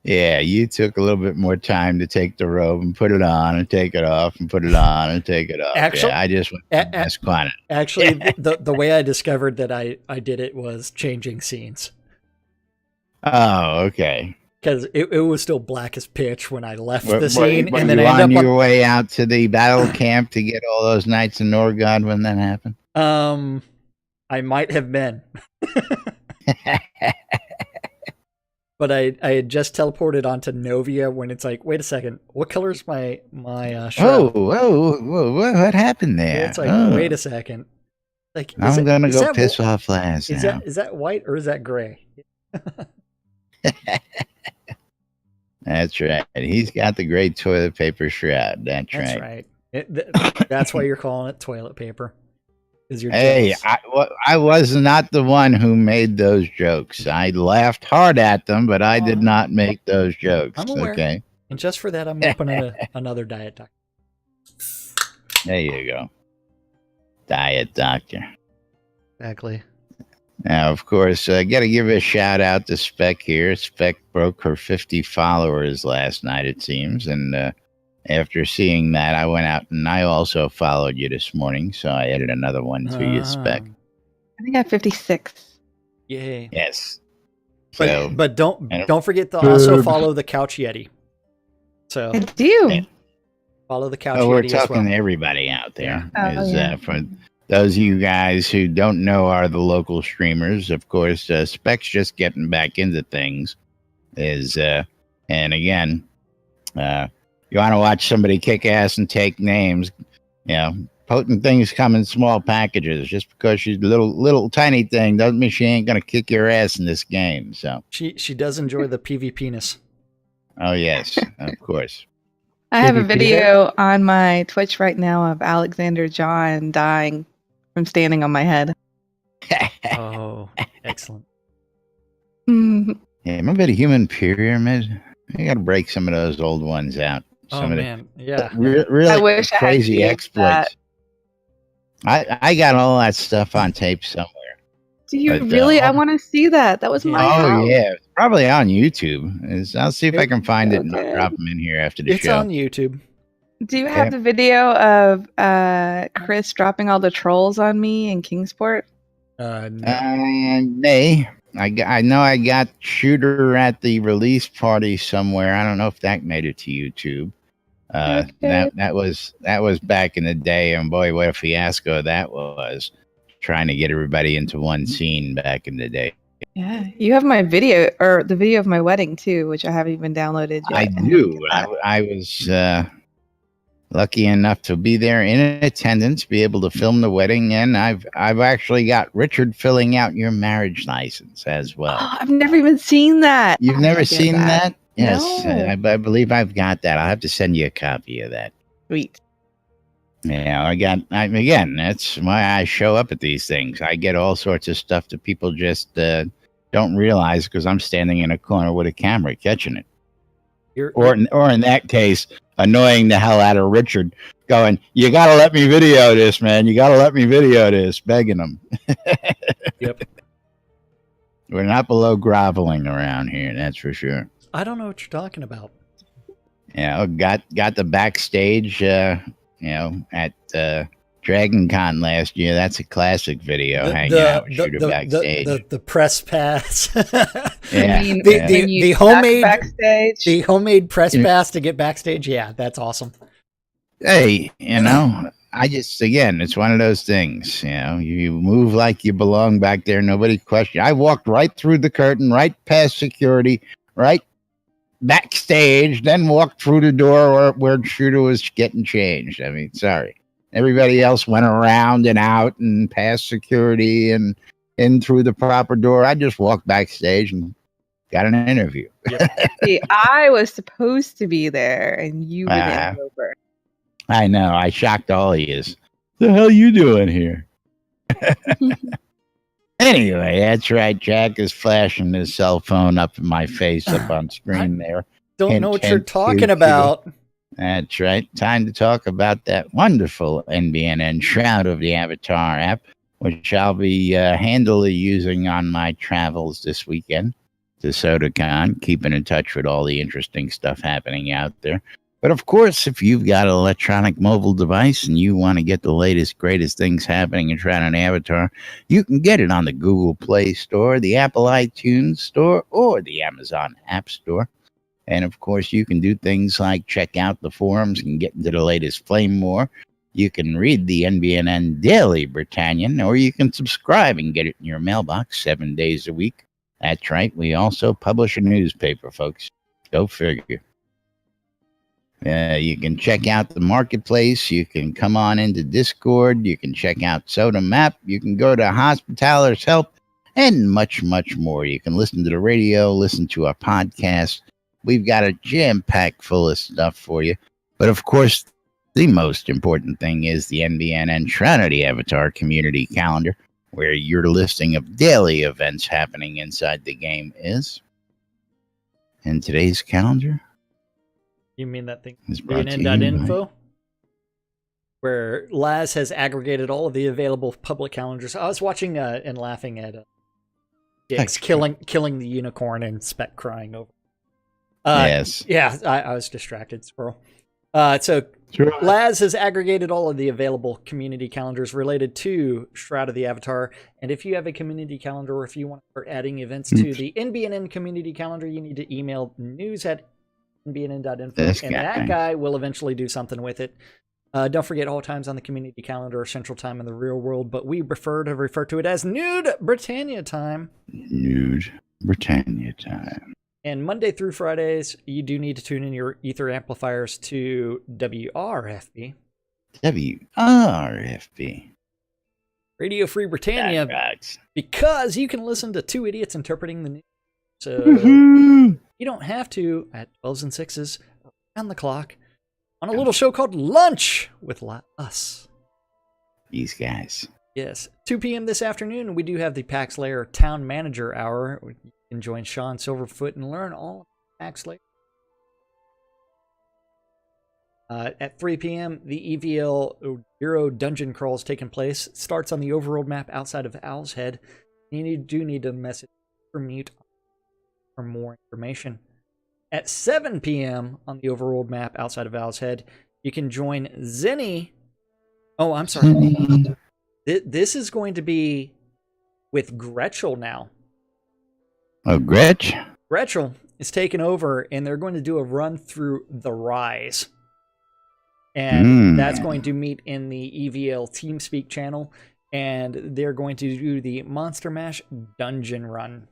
Yeah, you took a little bit more time to take the robe and put it on and take it off and put it on and take it off. Actually, I just went Esquana. Actually, the way I discovered that I did it was changing scenes. Oh, okay. Because it was still black as pitch when I left the scene, and then you I ended on up your way out to the battle camp to get all those knights in Norgod when that happened. I might have been. But I had just teleported onto Novia when it's like, wait a second, what color's my Shroud? Whoa, what happened there? It's like, wait a second. Like, I'm gonna go piss off Laz now. Is that white or is that gray? That's right. He's got the great toilet paper shroud. That's right. That's why you're calling it toilet paper. Hey, I was not the one who made those jokes. I laughed hard at them, but I did not make those jokes. I'm aware. Okay. And just for that, I'm opening another Diet Doctor. There you go. Diet Doctor. Exactly. Now, of course, I got to give a shout out to Spec here. Spec broke her 50 followers last night, it seems. And after seeing that, I went out and I also followed you this morning. So I added another one to you, Spec. I think I have 56. Yay. Yes. But don't forget to also follow the Couch Yeti. So I do. Yeah. Follow the Couch Yeti. We're talking to everybody out there. For those of you guys who don't know are the local streamers, of course, Spec's just getting back into things. And again, you want to watch somebody kick ass and take names, potent things come in small packages. Just because she's a little tiny thing doesn't mean she ain't going to kick your ass in this game. So she does enjoy the PvP-ness. Oh, yes, of course. I have a video on my Twitch right now of Alexander John dying from standing on my head. Oh, excellent. Yeah, remember the human pyramid? You got to break some of those old ones out. Man, yeah. Really I wish crazy I had exploits. I got all that stuff on tape somewhere. Do you really? I want to see that. That was my house. Oh, yeah. It's probably on YouTube. I'll see if I can find it and I'll drop them in here after the show. It's on YouTube. Do you have the video of Chris dropping all the trolls on me in Kingsport? No. Nay. I know I got Shooter at the release party somewhere. I don't know if that made it to YouTube. That was back in the day, and boy, what a fiasco that was. Trying to get everybody into one scene back in the day. Yeah, you have my video, or the video of my wedding too, which I haven't even downloaded yet. I do. I was lucky enough to be there in attendance, be able to film the wedding, and I've actually got Richard filling out your marriage license as well. Oh, I've never even seen that. You've never seen that? Yes, no. I believe I've got that. I'll have to send you a copy of that. Sweet. Yeah, again, that's why I show up at these things. I get all sorts of stuff that people just don't realize because I'm standing in a corner with a camera catching it. Or in that case, annoying the hell out of Richard, going, "You got to let me video this, man. You got to let me video this," begging him. Yep. We're not below groveling around here, that's for sure. I don't know what you're talking about. Yeah, got the backstage, at Dragon Con last year. That's a classic video. Hanging out with Shooter backstage. The press pass. Yeah. I mean, the homemade backstage. The homemade press pass to get backstage. Yeah, that's awesome. Hey, I just, again, it's one of those things, you move like you belong back there. Nobody questions. I walked right through the curtain, right past security, right backstage, then walked through the door where Shooter was getting changed. I mean, sorry. Everybody else went around and out and past security and in through the proper door. I just walked backstage and got an interview. Yep. See, I was supposed to be there and you went over. I know. I shocked all of yous. The hell you doing here? Anyway, that's right. Jack is flashing his cell phone up in my face up on screen there. Don't know what you're talking about. That's right. Time to talk about that wonderful NBNN Shroud of the Avatar app, which I'll be handily using on my travels this weekend to SodaCon, keeping in touch with all the interesting stuff happening out there. But of course, if you've got an electronic mobile device and you want to get the latest, greatest things happening in Shroud and Avatar, you can get it on the Google Play Store, the Apple iTunes Store, or the Amazon App Store. And of course, you can do things like check out the forums and get into the latest Flame War. You can read the NBNN Daily Britannian, or you can subscribe and get it in your mailbox 7 days a week. That's right. We also publish a newspaper, folks. Go figure. You can check out the marketplace. You can come on into Discord. You can check out Soda Map. You can go to Hospitalers Help and much, much more. You can listen to the radio, listen to our podcast. we've got a jam pack full of stuff for you. But of course, the most important thing is the NBN and Shroud of the Avatar community calendar, where your listing of daily events happening inside the game is. And today's calendar? You mean that thing? BNN.info? Where Laz has aggregated all of the available public calendars. I was watching and laughing at Dix killing the unicorn and Spec crying over. Yes. Yeah, I was distracted, squirrel. So Laz has aggregated all of the available community calendars related to Shroud of the Avatar. And if you have a community calendar or if you want to start adding events to the NBNN community calendar, you need to email news@nbnn.info. And that guy will eventually do something with it. Don't forget, all times on the community calendar are Central Time in the real world, but we prefer to refer to it as Nude Britannia Time. Nude Britannia Time. And Monday through Fridays, you do need to tune in your ether amplifiers to WRFB. WRFB. Radio Free Britannia. Because you can listen to two idiots interpreting the news. So you don't have to at 12s and 6s around the clock on a little show called Lunch with us. These guys. Yes. 2 p.m. this afternoon, we do have the PAX Layer Town Manager Hour. You can join Sean Silverfoot and learn all about PAX Layer. At 3 p.m., the EVL Bureau Dungeon Crawl is taking place. It starts on the overworld map outside of Owl's Head. You do need to message or mute for more information. At 7 p.m. on the overworld map outside of Owl's Head, you can join Zenny. Oh, I'm sorry. This is going to be with Gretchel now. Oh, Gretch? Gretchel is taking over, and they're going to do a run through The Rise. And that's going to meet in the EVL TeamSpeak channel, and they're going to do the Monster Mash Dungeon Run.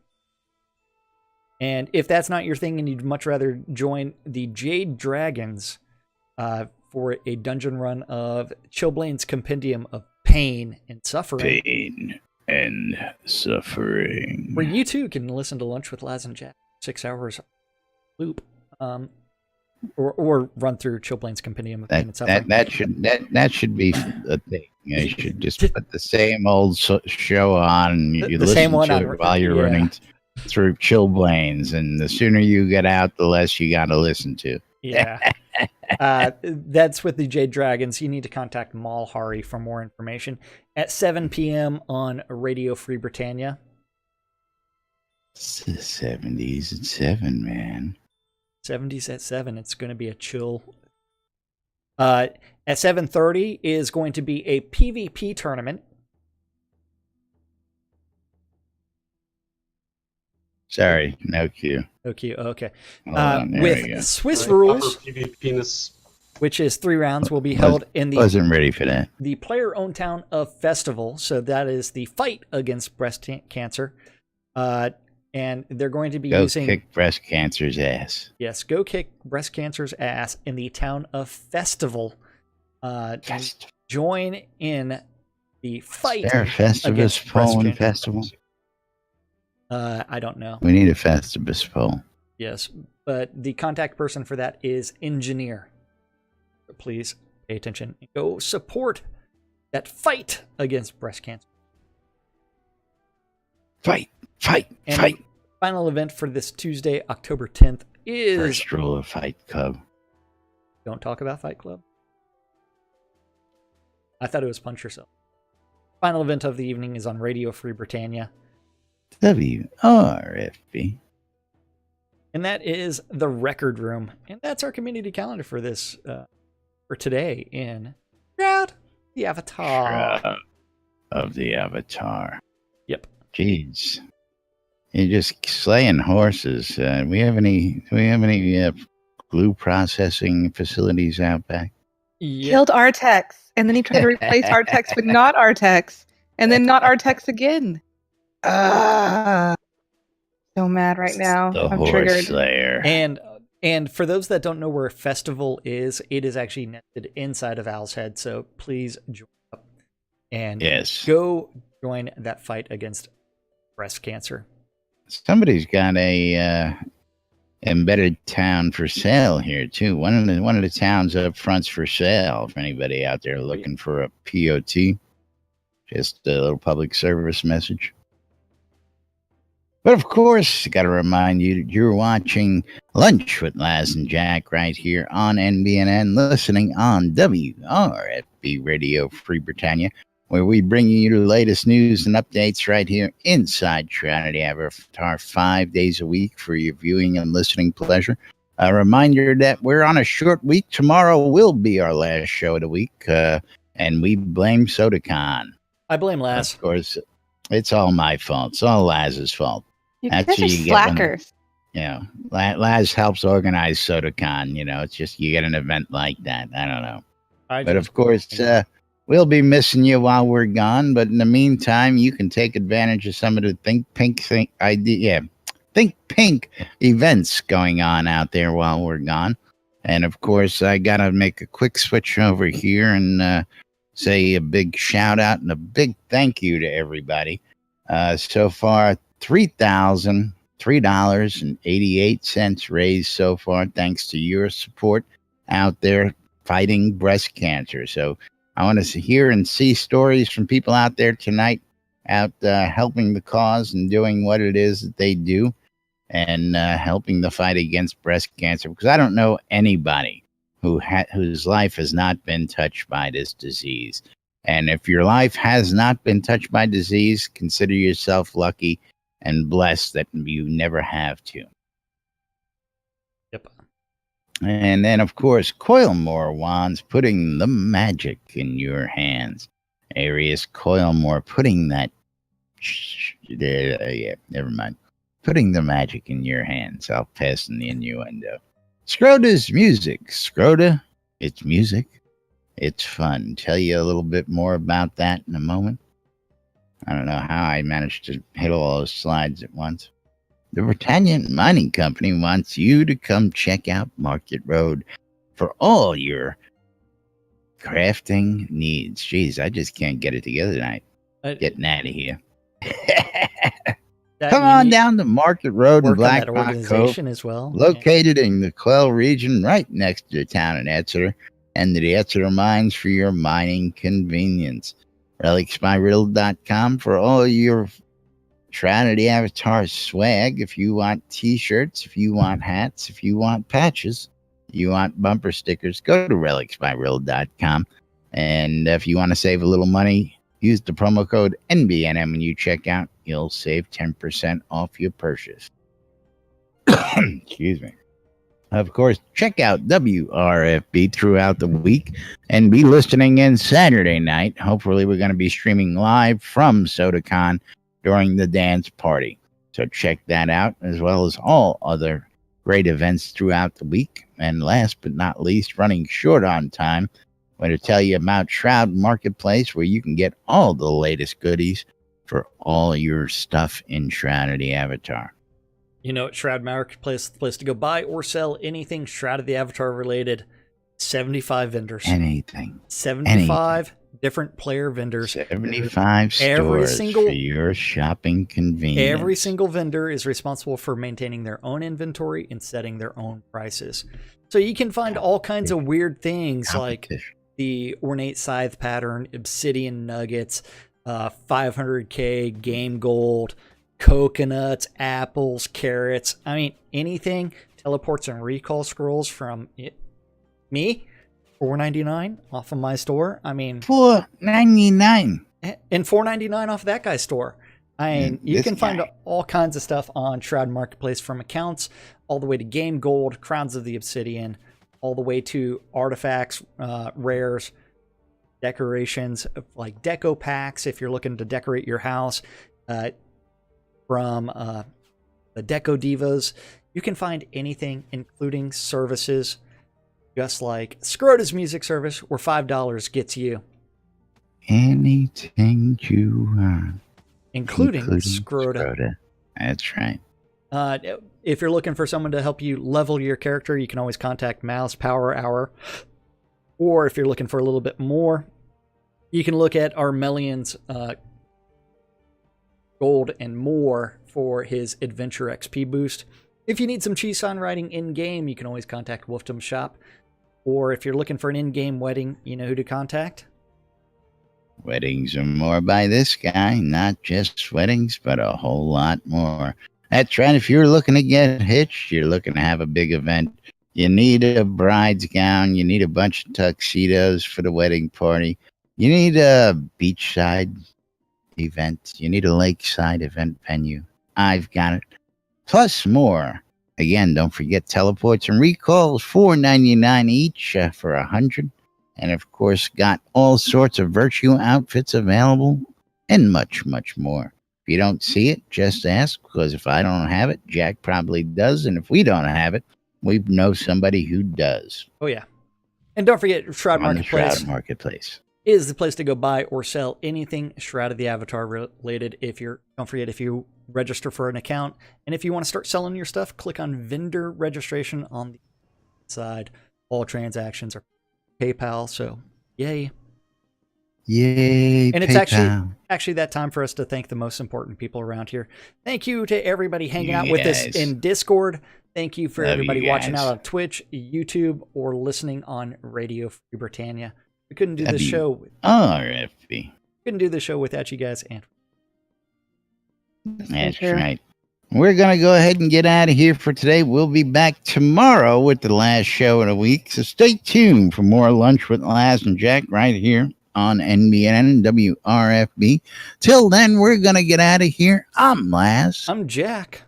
And if that's not your thing and you'd much rather join the Jade Dragons for a dungeon run of Chillblade's Compendium of Pain and Suffering. Pain and Suffering. Where you too can listen to Lunch with Laz and Jack 6 hours loop. Or run through Chillblade's Compendium of Pain and Suffering. That should be a thing. You should just put the same old show on and you listen same one to it while you're running through Chillblains, and the sooner you get out, the less you got to listen to. Yeah. That's with the Jade Dragons. You need to contact Mal Hari for more information. At 7 p.m. on Radio Free Britannia. It's the 70s at 7, man. 70s at 7. It's going to be a chill. At 7:30 is going to be a PvP tournament. Sorry, no cue. No cue. Okay. On, with Swiss rules, which is 3 rounds, will be held in the. Wasn't ready for that. The player-owned town of Festival. So that is the fight against breast cancer. And they're going to be using. Go kick breast cancer's ass. Yes, go kick breast cancer's ass in the town of Festival. Join in the fight. Is there a Festivus poll in Festival? I don't know. We need a Festivus poll. Yes, but the contact person for that is Engineer. So please pay attention and go support that fight against breast cancer. Fight. And the final event for this Tuesday, October 10th is... First rule of Fight Club. Don't talk about Fight Club. I thought it was Punch Yourself. Final event of the evening is on Radio Free Britannia. WRFB. And that is the Record Room. And that's our community calendar for this, for today in Shroud the Avatar. Shroud of the Avatar. Yep. Jeez. You're just slaying horses. Do we have any glue processing facilities out back? Yep. Killed Artex. And then he tried to replace Artex with not Artex. And then not Artex again. So mad right now. The I'm horse triggered. slayer. And for those that don't know where Festival is, it is actually nested inside of Owl's Head. So please join up and go join that fight against breast cancer. Somebody's got a embedded town for sale here too. One of the towns up front's for sale. For anybody out there looking for a POT, just a little public service message. But of course, got to remind you that you're watching Lunch with Laz and Jack right here on NBNN, listening on WRFB Radio Free Britannia, where we bring you the latest news and updates right here inside Shroud Avatar 5 days a week for your viewing and listening pleasure. A reminder that we're on a short week. Tomorrow will be our last show of the week, and we blame SodaCon. I blame Laz. Of course, it's all my fault. It's all Laz's fault. You guys are slackers. Laz helps organize SodaCon. It's just you get an event like that. I don't know. But of course, we'll be missing you while we're gone. But in the meantime, you can take advantage of some of the Think Pink events going on out there while we're gone. And of course, I got to make a quick switch over here and say a big shout out and a big thank you to everybody. So far, $3,003.88 raised so far, thanks to your support out there fighting breast cancer. So I want to hear and see stories from people out there tonight, out helping the cause and doing what it is that they do, and helping the fight against breast cancer. Because I don't know anybody whose life has not been touched by this disease. And if your life has not been touched by disease, consider yourself lucky and blessed that you never have to. Yep. And then, of course, Coilmore Wands, putting the magic in your hands. Arius Coilmore, putting that... never mind. Putting the magic in your hands. I'll pass in the innuendo. Scrota's music. Scrota, it's music. It's fun. Tell you a little bit more about that in a moment. I don't know how I managed to hit all those slides at once. The Britannia Mining Company wants you to come check out Market Road for all your crafting needs. Jeez, I just can't get it together tonight. Getting out of here. Come on down to Market Road in Black Rock Cove, as well. Located in the Quell region, right next to the town of Exeter, and to the Exeter Mines for your mining convenience. RelicsByRiddle.com for all your Shroud Avatar swag. If you want t-shirts, if you want hats, if you want patches, you want bumper stickers, go to RelicsByRiddle.com. And if you want to save a little money, use the promo code NBNM when you check out. You'll save 10% off your purchase. Excuse me. Of course, check out WRFB throughout the week and be listening in Saturday night. Hopefully, we're going to be streaming live from SodaCon during the dance party. So check that out, as well as all other great events throughout the week. And last but not least, running short on time, I'm going to tell you about Shroud Marketplace, where you can get all the latest goodies for all your stuff in Shroud Avatar. You know, at Shroud Marketplace, the place to go buy or sell anything Shroud of the Avatar related. 75 vendors. Anything. 75 different player vendors. 75 stores for your shopping convenience. Every single vendor is responsible for maintaining their own inventory and setting their own prices. So you can find all kinds of weird things like the ornate scythe pattern, obsidian nuggets, 500k game gold, coconuts, apples, carrots. I mean, anything. Teleports and recall scrolls from me, $4.99 off of my store. I mean, $4.99 and $4.99 off of that guy's store. I mean, you can find all kinds of stuff on Shroud Marketplace, from accounts all the way to game gold, crowns of the obsidian, all the way to artifacts, rares, decorations, like deco packs if you're looking to decorate your house. From the Deco Divas, you can find anything, including services, just like Scrota's music service, where $5 gets you anything you want, including Scrota. That's right. If you're looking for someone to help you level your character, you can always contact Mouse Power Hour. Or if you're looking for a little bit more, you can look at Armelian's gold and more for his adventure XP boost. If you need some cheese sign writing in-game, you can always contact Wolfdom Shop. Or if you're looking for an in-game wedding, you know who to contact? Weddings are more by this guy. Not just weddings, but a whole lot more. That's right. If you're looking to get hitched, you're looking to have a big event, you need a bride's gown, you need a bunch of tuxedos for the wedding party, you need a beachside event, you need a lakeside event venue. I've got it. Plus more. Again, don't forget teleports and recalls, $4.99 each for 100. And of course, got all sorts of virtue outfits available and much, much more. If you don't see it, just ask, because if I don't have it, Jack probably does. And if we don't have it, we know somebody who does. Oh, yeah. And don't forget, Shroud Marketplace. Shroud Marketplace is the place to go buy or sell anything Shroud of the Avatar related. Don't forget, if you register for an account, and if you want to start selling your stuff, click on vendor registration on the side. All transactions are PayPal, so yay. Yay, and it's PayPal. actually that time for us to thank the most important people around here. Thank you to everybody hanging out with us in Discord. Thank you for everybody watching out on Twitch, YouTube, or listening on Radio Free Britannia. We couldn't do this show. RFB. Couldn't do this show without you guys. And that's right. We're going to go ahead and get out of here for today. We'll be back tomorrow with the last show of the week. So stay tuned for more Lunch with Laz and Jack right here on NBN and WRFB. Till then, we're going to get out of here. I'm Laz. I'm Jack.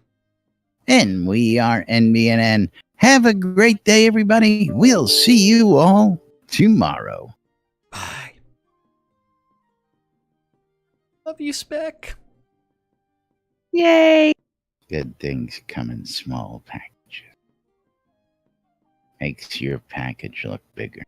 And we are NBN. Have a great day, everybody. We'll see you all tomorrow. Bye. Love you, Spec. Yay. Good things come in small packages. Makes your package look bigger.